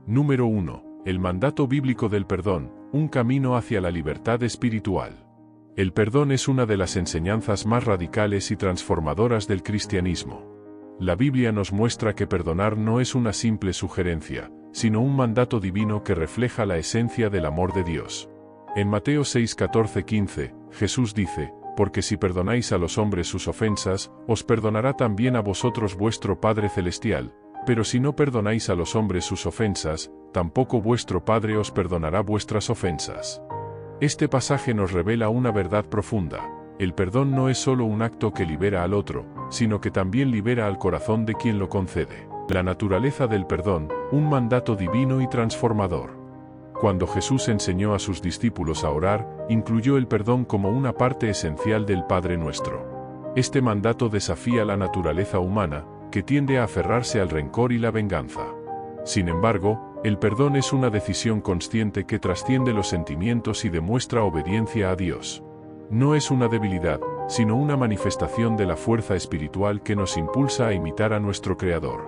Número 1. El mandato bíblico del perdón, un camino hacia la libertad espiritual. El perdón es una de las enseñanzas más radicales y transformadoras del cristianismo. La Biblia nos muestra que perdonar no es una simple sugerencia, sino un mandato divino que refleja la esencia del amor de Dios. En Mateo 6:14-15, Jesús dice: porque si perdonáis a los hombres sus ofensas, os perdonará también a vosotros vuestro Padre Celestial, pero si no perdonáis a los hombres sus ofensas, tampoco vuestro Padre os perdonará vuestras ofensas. Este pasaje nos revela una verdad profunda: el perdón no es solo un acto que libera al otro, sino que también libera al corazón de quien lo concede. La naturaleza del perdón, un mandato divino y transformador. Cuando Jesús enseñó a sus discípulos a orar, incluyó el perdón como una parte esencial del Padre Nuestro. Este mandato desafía la naturaleza humana, que tiende a aferrarse al rencor y la venganza. Sin embargo, el perdón es una decisión consciente que trasciende los sentimientos y demuestra obediencia a Dios. No es una debilidad, sino una manifestación de la fuerza espiritual que nos impulsa a imitar a nuestro Creador.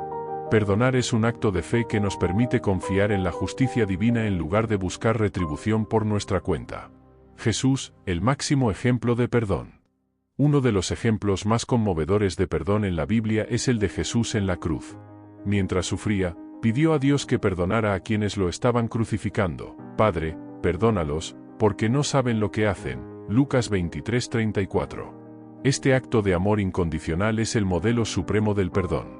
Perdonar es un acto de fe que nos permite confiar en la justicia divina en lugar de buscar retribución por nuestra cuenta. Jesús, el máximo ejemplo de perdón. Uno de los ejemplos más conmovedores de perdón en la Biblia es el de Jesús en la cruz. Mientras sufría, pidió a Dios que perdonara a quienes lo estaban crucificando. Padre, perdónalos, porque no saben lo que hacen. Lucas 23:34. Este acto de amor incondicional es el modelo supremo del perdón.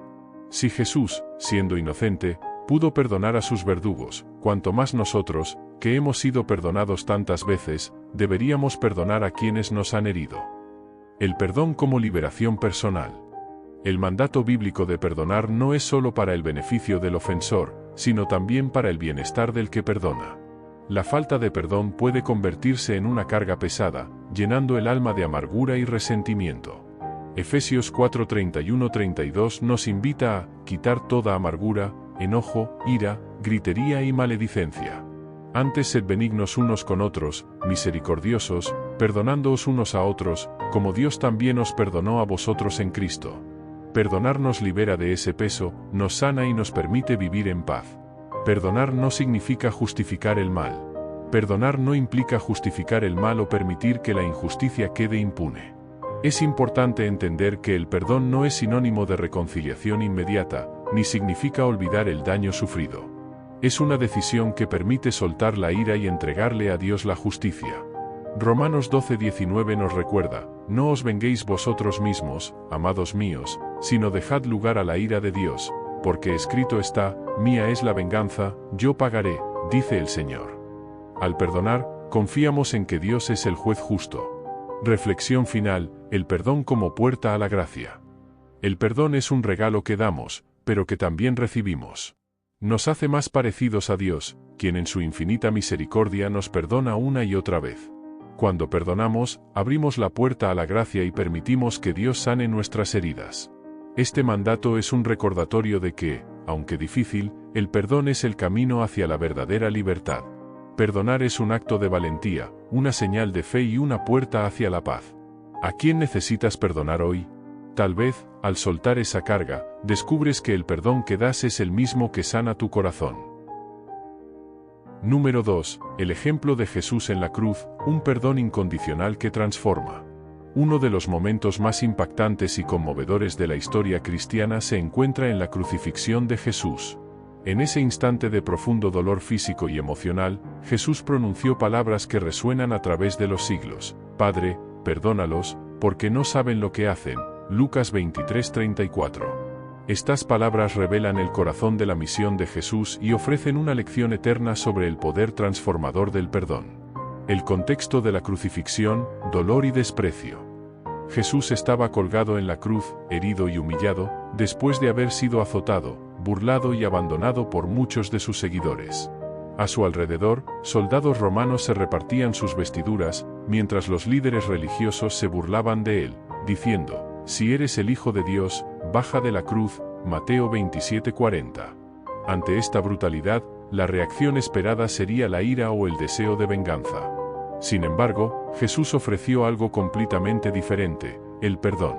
Si Jesús, siendo inocente, pudo perdonar a sus verdugos, cuanto más nosotros, que hemos sido perdonados tantas veces, deberíamos perdonar a quienes nos han herido. El perdón como liberación personal. El mandato bíblico de perdonar no es solo para el beneficio del ofensor, sino también para el bienestar del que perdona. La falta de perdón puede convertirse en una carga pesada, llenando el alma de amargura y resentimiento. Efesios 4:31-32 nos invita a quitar toda amargura, enojo, ira, gritería y maledicencia. Antes sed benignos unos con otros, misericordiosos, perdonándoos unos a otros, como Dios también os perdonó a vosotros en Cristo. Perdonar nos libera de ese peso, nos sana y nos permite vivir en paz. Perdonar no significa justificar el mal. Perdonar no implica justificar el mal o permitir que la injusticia quede impune. Es importante entender que el perdón no es sinónimo de reconciliación inmediata, ni significa olvidar el daño sufrido. Es una decisión que permite soltar la ira y entregarle a Dios la justicia. Romanos 12:19 nos recuerda: no os venguéis vosotros mismos, amados míos, sino dejad lugar a la ira de Dios, porque escrito está: mía es la venganza, yo pagaré, dice el Señor. Al perdonar, confiamos en que Dios es el juez justo. Reflexión final: el perdón como puerta a la gracia. El perdón es un regalo que damos, pero que también recibimos. Nos hace más parecidos a Dios, quien en su infinita misericordia nos perdona una y otra vez. Cuando perdonamos, abrimos la puerta a la gracia y permitimos que Dios sane nuestras heridas. Este mandato es un recordatorio de que, aunque difícil, el perdón es el camino hacia la verdadera libertad. Perdonar es un acto de valentía, una señal de fe y una puerta hacia la paz. ¿A quién necesitas perdonar hoy? Tal vez, al soltar esa carga, descubres que el perdón que das es el mismo que sana tu corazón. Número 2. El ejemplo de Jesús en la cruz, un perdón incondicional que transforma. Uno de los momentos más impactantes y conmovedores de la historia cristiana se encuentra en la crucifixión de Jesús. En ese instante de profundo dolor físico y emocional, Jesús pronunció palabras que resuenan a través de los siglos: Padre, perdónalos, porque no saben lo que hacen. Lucas 23:34. Estas palabras revelan el corazón de la misión de Jesús y ofrecen una lección eterna sobre el poder transformador del perdón. El contexto de la crucifixión: dolor y desprecio. Jesús estaba colgado en la cruz, herido y humillado, después de haber sido azotado, burlado y abandonado por muchos de sus seguidores. A su alrededor, soldados romanos se repartían sus vestiduras, mientras los líderes religiosos se burlaban de él, diciendo: si eres el Hijo de Dios, baja de la cruz. Mateo 27:40. Ante esta brutalidad, la reacción esperada sería la ira o el deseo de venganza. Sin embargo, Jesús ofreció algo completamente diferente: el perdón.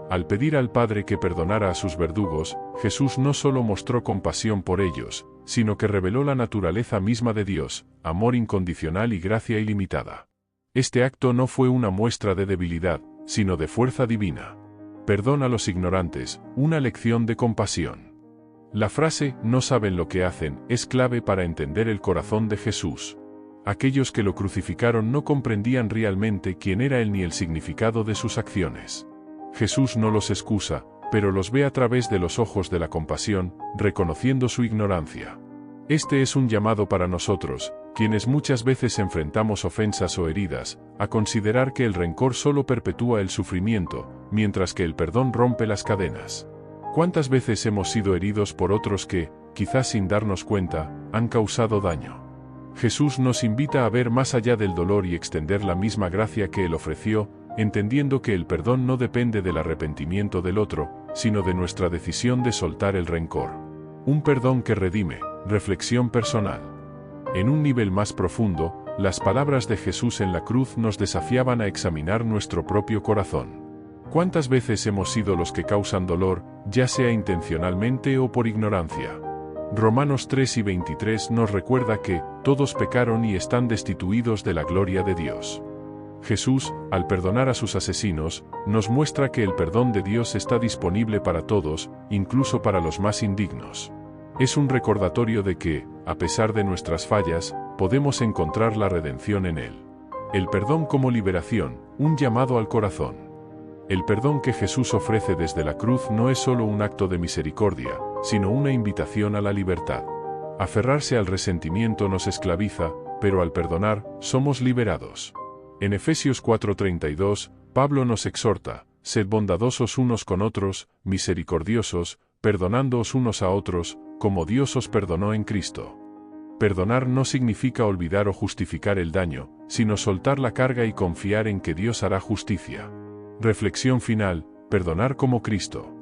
Al pedir al Padre que perdonara a sus verdugos, Jesús no solo mostró compasión por ellos, sino que reveló la naturaleza misma de Dios, amor incondicional y gracia ilimitada. Este acto no fue una muestra de debilidad, sino de fuerza divina. Perdón a los ignorantes, una lección de compasión. La frase, no saben lo que hacen, es clave para entender el corazón de Jesús. Aquellos que lo crucificaron no comprendían realmente quién era Él ni el significado de sus acciones. Jesús no los excusa, pero los ve a través de los ojos de la compasión, reconociendo su ignorancia. Este es un llamado para nosotros, quienes muchas veces enfrentamos ofensas o heridas, a considerar que el rencor solo perpetúa el sufrimiento, mientras que el perdón rompe las cadenas. ¿Cuántas veces hemos sido heridos por otros que, quizás sin darnos cuenta, han causado daño? Jesús nos invita a ver más allá del dolor y extender la misma gracia que Él ofreció, entendiendo que el perdón no depende del arrepentimiento del otro, sino de nuestra decisión de soltar el rencor. Un perdón que redime. Reflexión personal. En un nivel más profundo, las palabras de Jesús en la cruz nos desafiaban a examinar nuestro propio corazón. ¿Cuántas veces hemos sido los que causan dolor, ya sea intencionalmente o por ignorancia? Romanos 3:23 nos recuerda que todos pecaron y están destituidos de la gloria de Dios. Jesús, al perdonar a sus asesinos, nos muestra que el perdón de Dios está disponible para todos, incluso para los más indignos. Es un recordatorio de que, a pesar de nuestras fallas, podemos encontrar la redención en Él. El perdón como liberación, un llamado al corazón. El perdón que Jesús ofrece desde la cruz no es solo un acto de misericordia, sino una invitación a la libertad. Aferrarse al resentimiento nos esclaviza, pero al perdonar, somos liberados. En Efesios 4:32, Pablo nos exhorta: sed bondadosos unos con otros, misericordiosos, perdonándoos unos a otros, como Dios os perdonó en Cristo. Perdonar no significa olvidar o justificar el daño, sino soltar la carga y confiar en que Dios hará justicia. Reflexión final: perdonar como Cristo.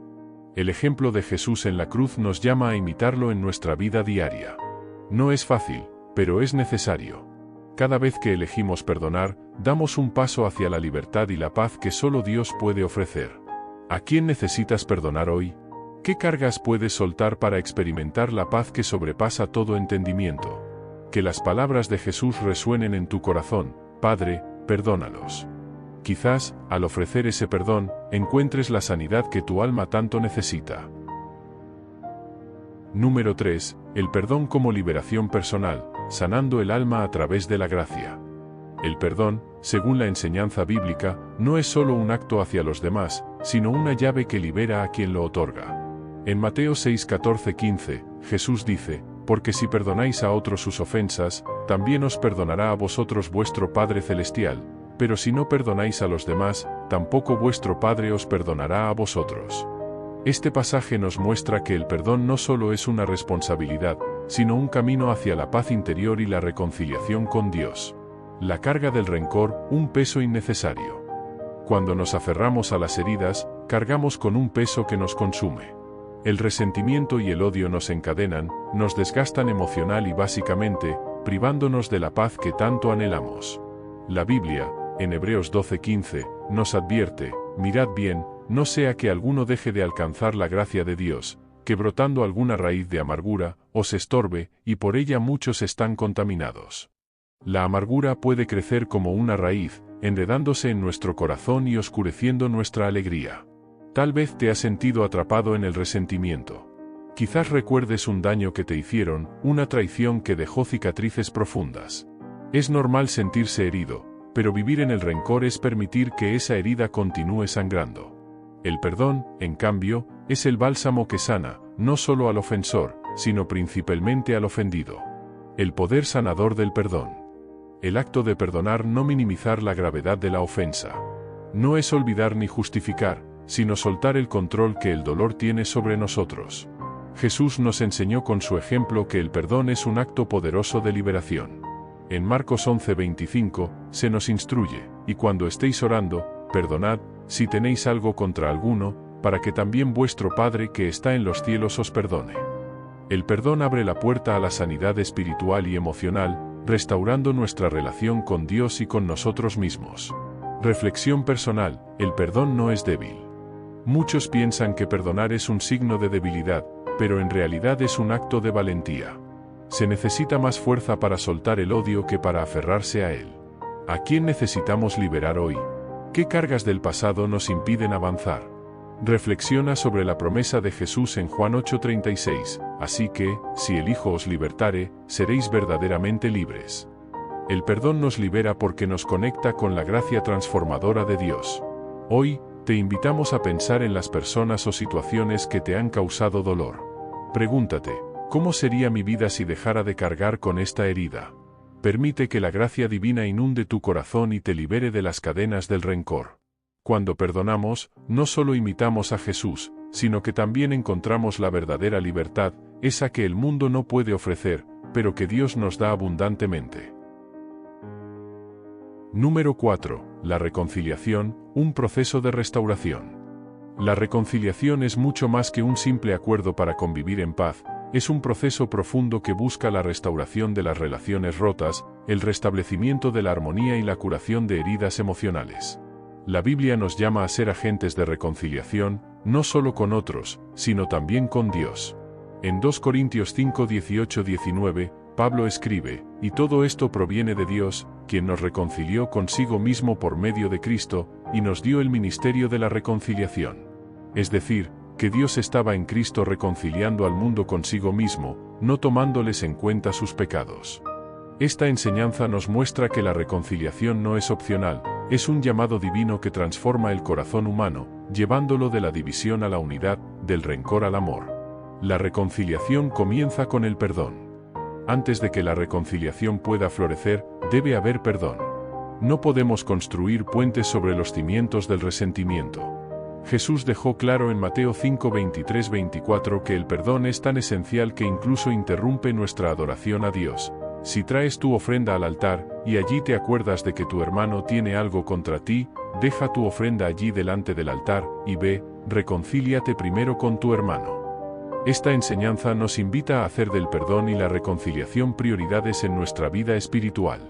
El ejemplo de Jesús en la cruz nos llama a imitarlo en nuestra vida diaria. No es fácil, pero es necesario. Cada vez que elegimos perdonar, damos un paso hacia la libertad y la paz que solo Dios puede ofrecer. ¿A quién necesitas perdonar hoy? ¿Qué cargas puedes soltar para experimentar la paz que sobrepasa todo entendimiento? Que las palabras de Jesús resuenen en tu corazón: Padre, perdónalos. Quizás, al ofrecer ese perdón, encuentres la sanidad que tu alma tanto necesita. Número 3. El perdón como liberación personal, sanando el alma a través de la gracia. El perdón, según la enseñanza bíblica, no es solo un acto hacia los demás, sino una llave que libera a quien lo otorga. En Mateo 6:14-15, Jesús dice: porque si perdonáis a otros sus ofensas, también os perdonará a vosotros vuestro Padre Celestial, pero si no perdonáis a los demás, tampoco vuestro Padre os perdonará a vosotros. Este pasaje nos muestra que el perdón no solo es una responsabilidad, sino un camino hacia la paz interior y la reconciliación con Dios. La carga del rencor, un peso innecesario. Cuando nos aferramos a las heridas, cargamos con un peso que nos consume. El resentimiento y el odio nos encadenan, nos desgastan emocional y básicamente, privándonos de la paz que tanto anhelamos. La Biblia, en Hebreos 12:15, nos advierte: mirad bien, no sea que alguno deje de alcanzar la gracia de Dios, que brotando alguna raíz de amargura, os estorbe, y por ella muchos están contaminados. La amargura puede crecer como una raíz, enredándose en nuestro corazón y oscureciendo nuestra alegría. Tal vez te has sentido atrapado en el resentimiento. Quizás recuerdes un daño que te hicieron, una traición que dejó cicatrices profundas. Es normal sentirse herido, pero vivir en el rencor es permitir que esa herida continúe sangrando. El perdón, en cambio, es el bálsamo que sana, no solo al ofensor, sino principalmente al ofendido. El poder sanador del perdón. El acto de perdonar no minimizar la gravedad de la ofensa. No es olvidar ni justificar, sino soltar el control que el dolor tiene sobre nosotros. Jesús nos enseñó con su ejemplo que el perdón es un acto poderoso de liberación. En Marcos 11:25, se nos instruye: y cuando estéis orando, perdonad, si tenéis algo contra alguno, para que también vuestro Padre que está en los cielos os perdone. El perdón abre la puerta a la sanidad espiritual y emocional, restaurando nuestra relación con Dios y con nosotros mismos. Reflexión personal: el perdón no es débil. Muchos piensan que perdonar es un signo de debilidad, pero en realidad es un acto de valentía. Se necesita más fuerza para soltar el odio que para aferrarse a él. ¿A quién necesitamos liberar hoy? ¿Qué cargas del pasado nos impiden avanzar? Reflexiona sobre la promesa de Jesús en Juan 8:36, así que, si el Hijo os libertare, seréis verdaderamente libres. El perdón nos libera porque nos conecta con la gracia transformadora de Dios. Hoy, te invitamos a pensar en las personas o situaciones que te han causado dolor. Pregúntate, ¿cómo sería mi vida si dejara de cargar con esta herida? Permite que la gracia divina inunde tu corazón y te libere de las cadenas del rencor. Cuando perdonamos, no solo imitamos a Jesús, sino que también encontramos la verdadera libertad, esa que el mundo no puede ofrecer, pero que Dios nos da abundantemente. Número 4. La reconciliación, un proceso de restauración. La reconciliación es mucho más que un simple acuerdo para convivir en paz, es un proceso profundo que busca la restauración de las relaciones rotas, el restablecimiento de la armonía y la curación de heridas emocionales. La Biblia nos llama a ser agentes de reconciliación, no solo con otros, sino también con Dios. En 2 Corintios 5:18-19, Pablo escribe, y todo esto proviene de Dios, quien nos reconcilió consigo mismo por medio de Cristo, y nos dio el ministerio de la reconciliación. Es decir, que Dios estaba en Cristo reconciliando al mundo consigo mismo, no tomándoles en cuenta sus pecados. Esta enseñanza nos muestra que la reconciliación no es opcional, es un llamado divino que transforma el corazón humano, llevándolo de la división a la unidad, del rencor al amor. La reconciliación comienza con el perdón. Antes de que la reconciliación pueda florecer, debe haber perdón. No podemos construir puentes sobre los cimientos del resentimiento. Jesús dejó claro en Mateo 5:23-24 que el perdón es tan esencial que incluso interrumpe nuestra adoración a Dios. Si traes tu ofrenda al altar, y allí te acuerdas de que tu hermano tiene algo contra ti, deja tu ofrenda allí delante del altar, y ve, reconcíliate primero con tu hermano. Esta enseñanza nos invita a hacer del perdón y la reconciliación prioridades en nuestra vida espiritual.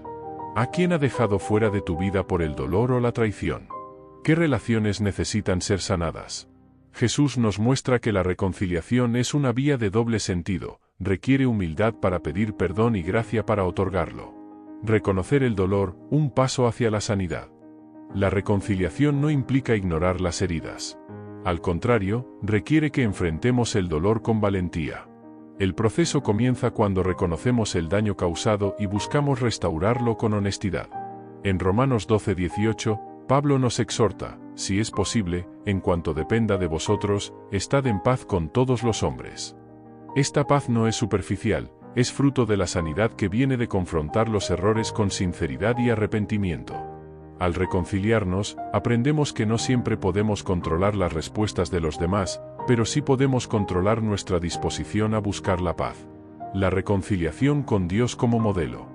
¿A quién ha dejado fuera de tu vida por el dolor o la traición? ¿Qué relaciones necesitan ser sanadas? Jesús nos muestra que la reconciliación es una vía de doble sentido, requiere humildad para pedir perdón y gracia para otorgarlo. Reconocer el dolor, un paso hacia la sanidad. La reconciliación no implica ignorar las heridas. Al contrario, requiere que enfrentemos el dolor con valentía. El proceso comienza cuando reconocemos el daño causado y buscamos restaurarlo con honestidad. En Romanos 12:18, Pablo nos exhorta, si es posible, en cuanto dependa de vosotros, estad en paz con todos los hombres. Esta paz no es superficial, es fruto de la sanidad que viene de confrontar los errores con sinceridad y arrepentimiento. Al reconciliarnos, aprendemos que no siempre podemos controlar las respuestas de los demás, pero sí podemos controlar nuestra disposición a buscar la paz. La reconciliación con Dios como modelo.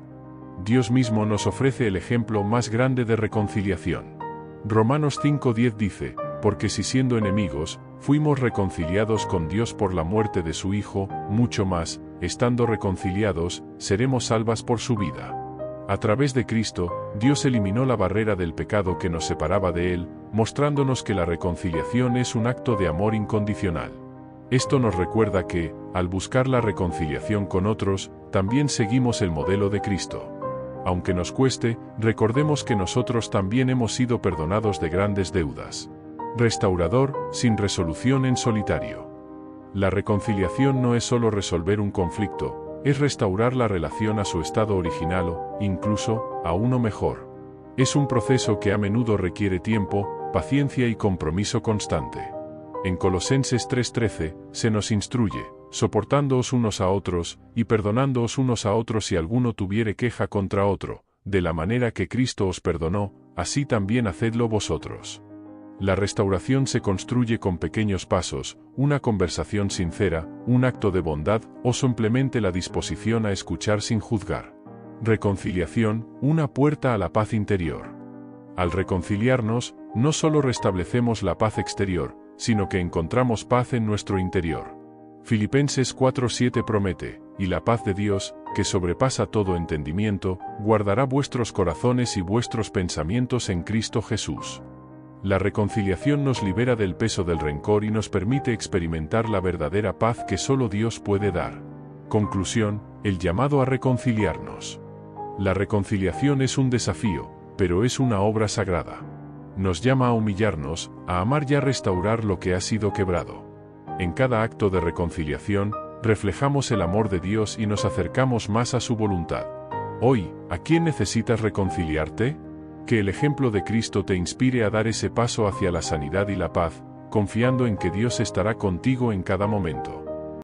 Dios mismo nos ofrece el ejemplo más grande de reconciliación. Romanos 5:10 dice, porque si siendo enemigos, fuimos reconciliados con Dios por la muerte de su Hijo, mucho más, estando reconciliados, seremos salvas por su vida. A través de Cristo, Dios eliminó la barrera del pecado que nos separaba de Él, mostrándonos que la reconciliación es un acto de amor incondicional. Esto nos recuerda que, al buscar la reconciliación con otros, también seguimos el modelo de Cristo. Aunque nos cueste, recordemos que nosotros también hemos sido perdonados de grandes deudas. Restaurador, sin resolución en solitario. La reconciliación no es solo resolver un conflicto, es restaurar la relación a su estado original o, incluso, a uno mejor. Es un proceso que a menudo requiere tiempo, paciencia y compromiso constante. En Colosenses 3:13, se nos instruye, soportándoos unos a otros, y perdonándoos unos a otros si alguno tuviere queja contra otro, de la manera que Cristo os perdonó, así también hacedlo vosotros. La restauración se construye con pequeños pasos, una conversación sincera, un acto de bondad, o simplemente la disposición a escuchar sin juzgar. Reconciliación, una puerta a la paz interior. Al reconciliarnos, no solo restablecemos la paz exterior, sino que encontramos paz en nuestro interior. Filipenses 4:7 promete, y la paz de Dios, que sobrepasa todo entendimiento, guardará vuestros corazones y vuestros pensamientos en Cristo Jesús. La reconciliación nos libera del peso del rencor y nos permite experimentar la verdadera paz que solo Dios puede dar. Conclusión, el llamado a reconciliarnos. La reconciliación es un desafío, pero es una obra sagrada. Nos llama a humillarnos, a amar y a restaurar lo que ha sido quebrado. En cada acto de reconciliación, reflejamos el amor de Dios y nos acercamos más a su voluntad. Hoy, ¿a quién necesitas reconciliarte? Que el ejemplo de Cristo te inspire a dar ese paso hacia la sanidad y la paz, confiando en que Dios estará contigo en cada momento.